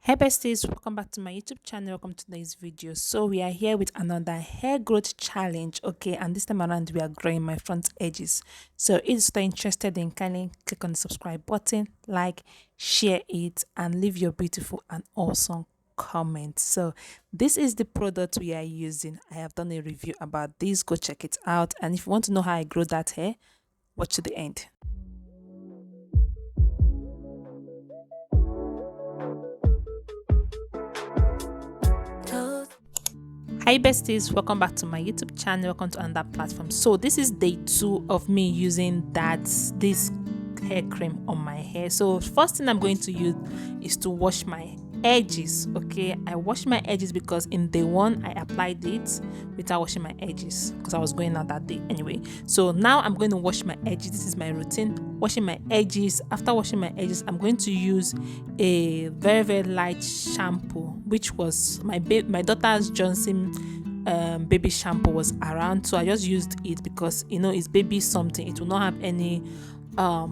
Hey besties, welcome back to my YouTube channel. Welcome to today's video. So we are here with another hair growth challenge, okay, and this time around we are growing my front edges. So if you're interested, in kindly click on the subscribe button, like, share it, and leave your beautiful and awesome comment. So this is the product we are using. I have done a review about this. Go check it out, and if you want to know how I grow that hair, watch to the end. Hi besties, welcome back to my YouTube channel. Welcome to another platform. So this is day 2 of me using this hair cream on my hair. So first thing I'm going to use is to wash my edges. Okay, I wash my edges because in day 1 I applied it without washing my edges because I was going out that day anyway. So now I'm going to wash my edges. This is my routine, washing my edges. After washing my edges, I'm going to use a very light shampoo, which was my daughter's Johnson baby shampoo was around, so I just used it because it's baby something. It will not have any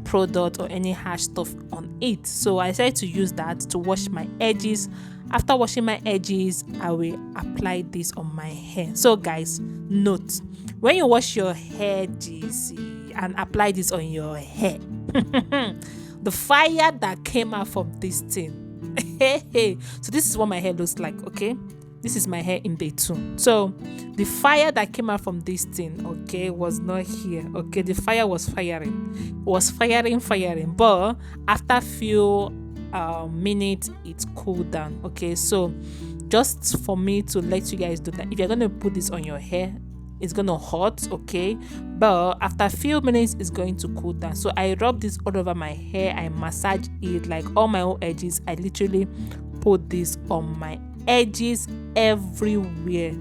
product or any harsh stuff on it, so I decided to use that to wash my edges. After washing my edges, I will apply this on my hair. So guys, note, when you wash your edges and apply this on your hair, the fire that came out from this thing, so this is what my hair looks like. Okay, this is my hair in day 2. So the fire that came out from this thing, okay, was not here. Okay, the fire was firing, but after few minutes it cooled down. Okay, so just for me to let you guys do that, if you're going to put this on your hair, it's gonna hot, okay, but after a few minutes it's going to cool down. So I rub this all over my hair, I massage it like all my own edges. I literally put this on my edges everywhere.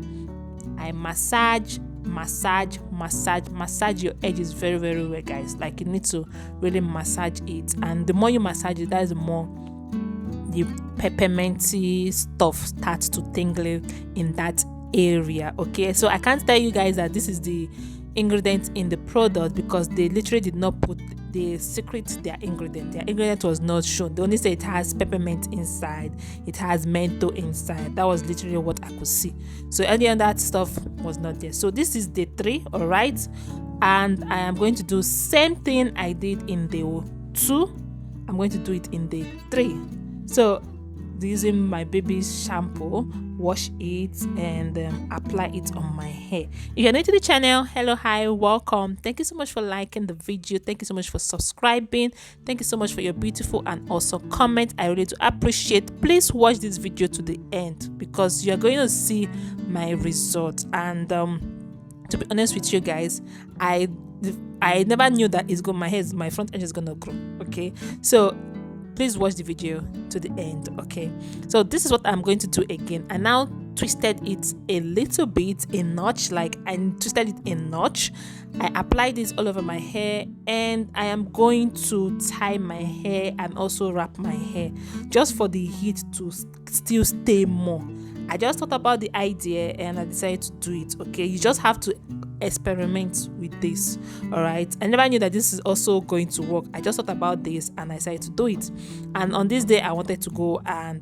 I massage your edges very well, guys. Like, you need to really massage it, and the more you massage it, that's the more the pepperminty stuff starts to tingle in that area. Okay, so I can't tell you guys that this is the ingredient in the product because they literally did not put the secret. Their ingredient was not shown. They only say it has peppermint inside, it has menthol inside. That was literally what I could see. So any of that stuff was not there. So this is day 3, all right, and I am going to do same thing I did in day 2. I'm going to do it in day 3. So using my baby's shampoo, wash it and apply it on my hair. If you're new to the channel, hello, hi, welcome. Thank you so much for liking the video. Thank you so much for subscribing. Thank you so much for your beautiful and awesome comment. I really do appreciate. Please watch this video to the end because you're going to see my result. And to be honest with you guys, I never knew that my front edge is gonna grow. Okay, so please watch the video to the end. Okay, so this is what I'm going to do again. I now twisted it a little bit, a notch, like I twisted it a notch. I applied this all over my hair, and I am going to tie my hair and also wrap my hair just for the heat to still stay more. I just thought about the idea and I decided to do it. Okay, you just have to experiment with this, all right. I never knew that this is also going to work. I just thought about this and I decided to do it. And on this day I wanted to go and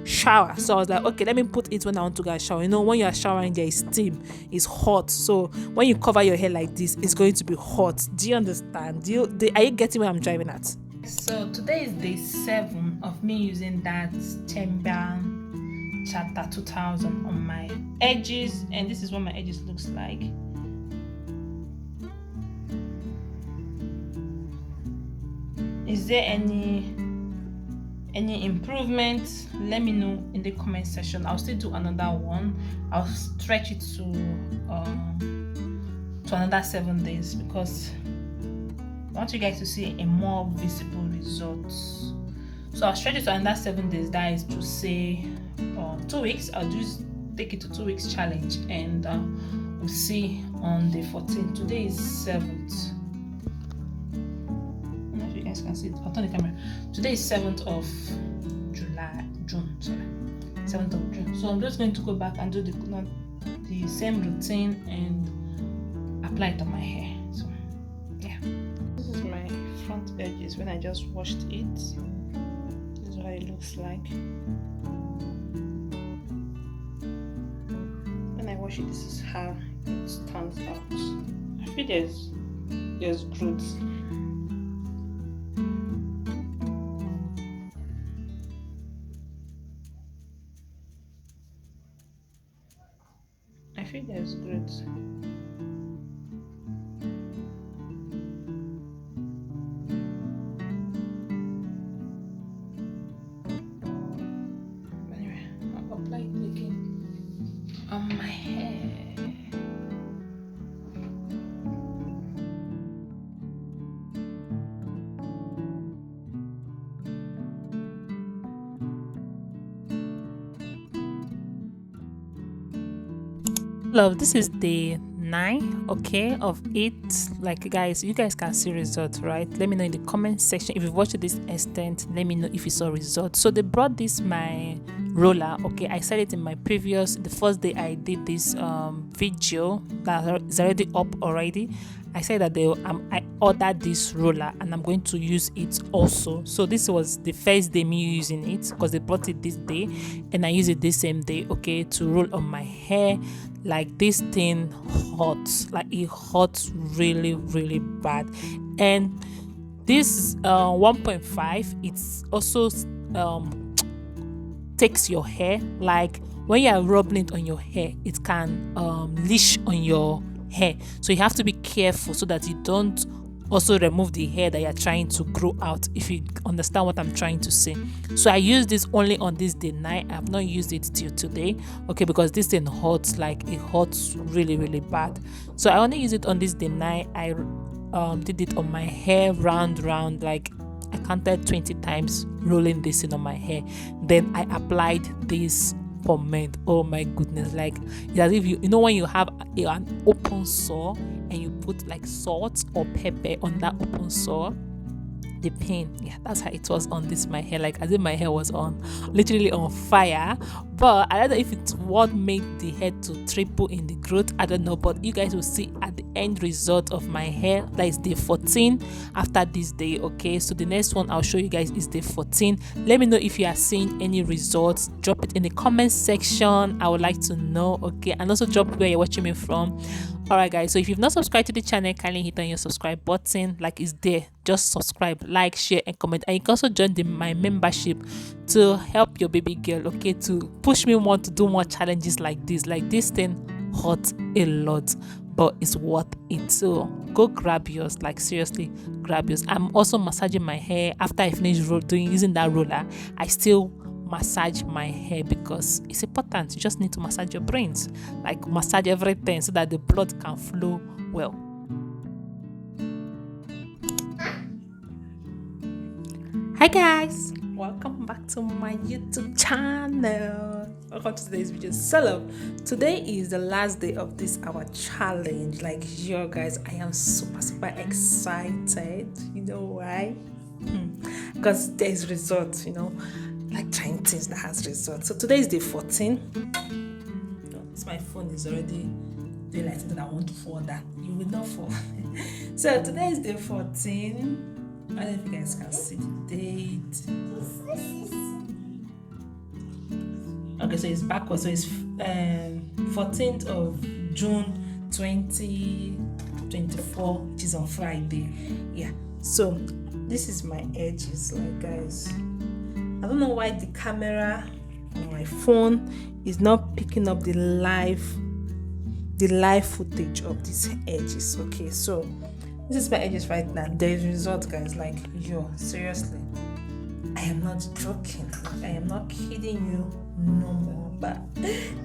shower, so I was like, okay, let me put it when I want to go and shower. When you are showering, there is steam, it's hot, so when you cover your hair like this, it's going to be hot. Do you understand? Are you getting where I'm driving at? So today is day 7 of me using that chamber chapter 2000 on my edges, and this is what my edges looks like. Is there any improvement? Let me know in the comment section. I'll still do another one. I'll stretch it to another 7 days because I want you guys to see a more visible result. So I'll stretch it to another 7 days. That is to say 2 weeks. I'll just take it to 2 weeks challenge, and we'll see on day 14. Today is 7th. Can see it. I'll turn the camera. Today is 7th of June. Sorry, 7th of June. So I'm just going to go back and do the same routine and apply it on my hair. So yeah, this is my front edges when I just washed it. This is what it looks like. wash it, this is how it turns out. I feel there's growth. I feel there's growth. Anyway, I'll apply it again on my hair. Love, this is day 9, okay, of 8. Like, guys, you guys can see results, right? Let me know in the comment section if you've watched to this extent. Let me know if you saw results. So they brought this my roller, okay. I said it in my previous, the first day I did this video that is already up already. I said that I ordered this roller and I'm going to use it also. So this was the first day me using it because they brought it this day and I use it this same day, okay, to roll on my hair. Like, this thing hurts, like it hurts really really bad. And this 1.5, it's also takes your hair, like when you are rubbing it on your hair, it can leash on your hair, so you have to be careful so that you don't also remove the hair that you're trying to grow out, if you understand what I'm trying to say. So I use this only on this day 9. I have not used it till today, okay, because this thing hurts, like it hurts really really bad. So I only use it on this day 9. I did it on my hair round, like I counted 20 times rolling this in on my hair. Then I applied this pomade. Oh my goodness, like it's as if you know when you have an open sore and you put like salt or pepper on that open sore, the pain, yeah, that's how it was on this my hair, like as if my hair was on literally on fire. But I don't know if it's what made the hair to triple in the growth, I don't know, but you guys will see at the end result of my hair. That is day 14 after this day, okay. So the next one I'll show you guys is day 14. Let me know if you are seeing any results. Drop it in the comment section, I would like to know, okay. And also drop where you're watching me from. Alright guys, so if you've not subscribed to the channel, kindly hit on your subscribe button, like it's there. Just subscribe, like, share and comment. And you can also join my membership to help your baby girl, okay, to push me more to do more challenges like this. Like, this thing hurts a lot, but it's worth it. So go grab yours, like seriously grab yours. I'm also massaging my hair after I finish using that roller. I still massage my hair because it's important. You just need to massage your brains, like massage everything so that the blood can flow well. Hi guys, welcome back to my YouTube channel. Welcome to today's video. So today is the last day of this our challenge. Like, yo guys, I am super excited. You know why? Because there's results, you know, like trying things that has results. So today is day 14. This my phone is already doing like something I want to fall that you will not fall. So today is day 14. I don't know if you guys can see the date. Okay, so it's backwards. So it's 14th of June 2024, which is on Friday. Yeah. So this is my edges, like guys. I don't know why the camera on my phone is not picking up the live footage of these edges. Okay, so this is my edges right now. There's results, guys. Like, yo, seriously, I am not joking. Like, I am not kidding you no more. But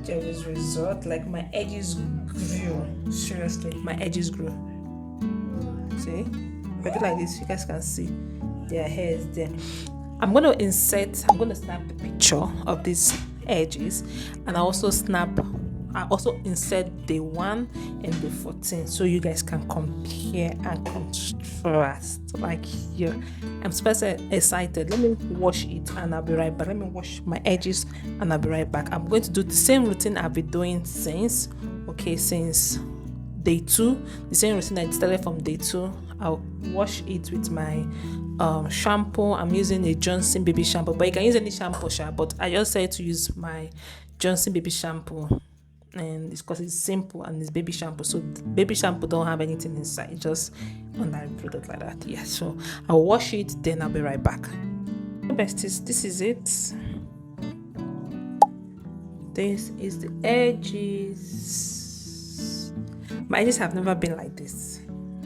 there is result. Like, my edges grew. Seriously, my edges grew. See, if I do like this, you guys can see their hair is there. I'm going to snap the picture of these edges, and I also insert day 1 and day 14 so you guys can compare and contrast. Like, here, I'm super excited. Let me wash it and I'll be right back. Let me wash my edges and I'll be right back. I'm going to do the same routine I've been doing since day 2. The same routine I started from day 2. I'll wash it with my shampoo. I'm using a Johnson baby shampoo, but you can use any shampoo, but I just said to use my Johnson baby shampoo. and it's because it's simple and it's baby shampoo. So baby shampoo don't have anything inside, it's just on that product like that. Yeah, so I'll wash it, then I'll be right back. Besties, this is it. This is the edges. My edges have never been like this.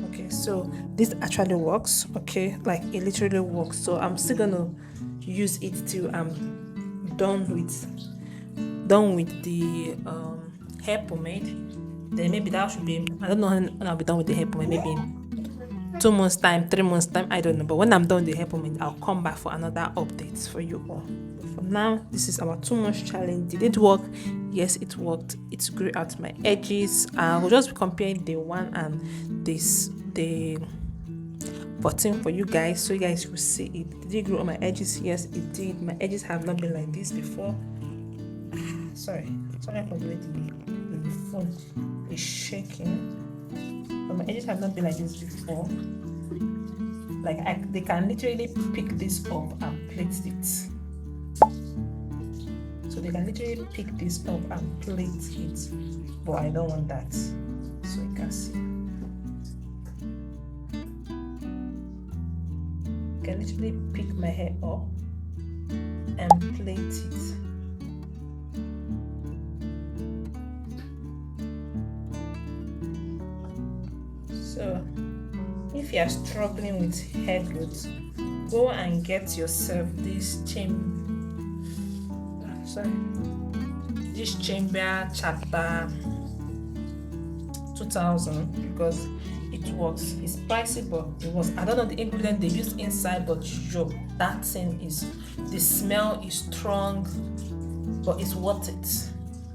Okay, so this actually works. Okay, like it literally works. So I'm still gonna use it till I'm done with the hair pomade. Then maybe that should be, I don't know when I'll be done with the hair pomade, maybe in 2 months time, 3 months time, I don't know. But when I'm done with the hair pomade, I'll come back for another update for you all. But for now, this is our 2 months challenge. Did it work? Yes, it worked. It grew out my edges. I will just be comparing the one and the button for you guys, so you guys will see it. Did it grow on my edges? Yes, it did. My edges have not been like this before. Sorry for the way the phone is shaking. But my edges have not been like this before. Like they can literally pick this up and plait it. So they can literally pick this up and plait it. But I don't want that. So you can see. I can literally pick my hair up and plait it. So if you are struggling with hair growth, go and get yourself this chamber chapter 2000, because it works. It's pricey, but it works. I don't know the ingredient they use inside, but yo, that thing is, the smell is strong, but it's worth it.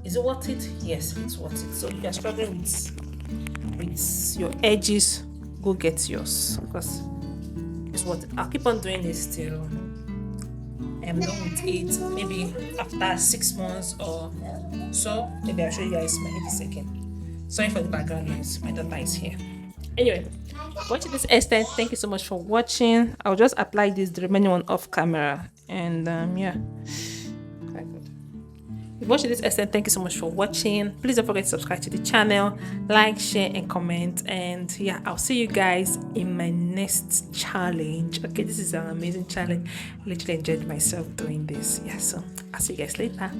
Is it worth it? Yes, it's worth it. So if you're struggling with your edges, go get yours, because it's worth it. I'll keep on doing this till I'm done with it. Maybe after 6 months or so, maybe I'll show you guys my head is again. Sorry for the background noise, my daughter is here. Anyway, watching this extent, thank you so much for watching. I'll just apply the remaining one off camera, and yeah, quite good. If you watched this extent, thank you so much for watching. Please don't forget to subscribe to the channel, like, share, and comment. And yeah, I'll see you guys in my next challenge. Okay, this is an amazing challenge. I literally enjoyed myself doing this. Yeah, so I'll see you guys later.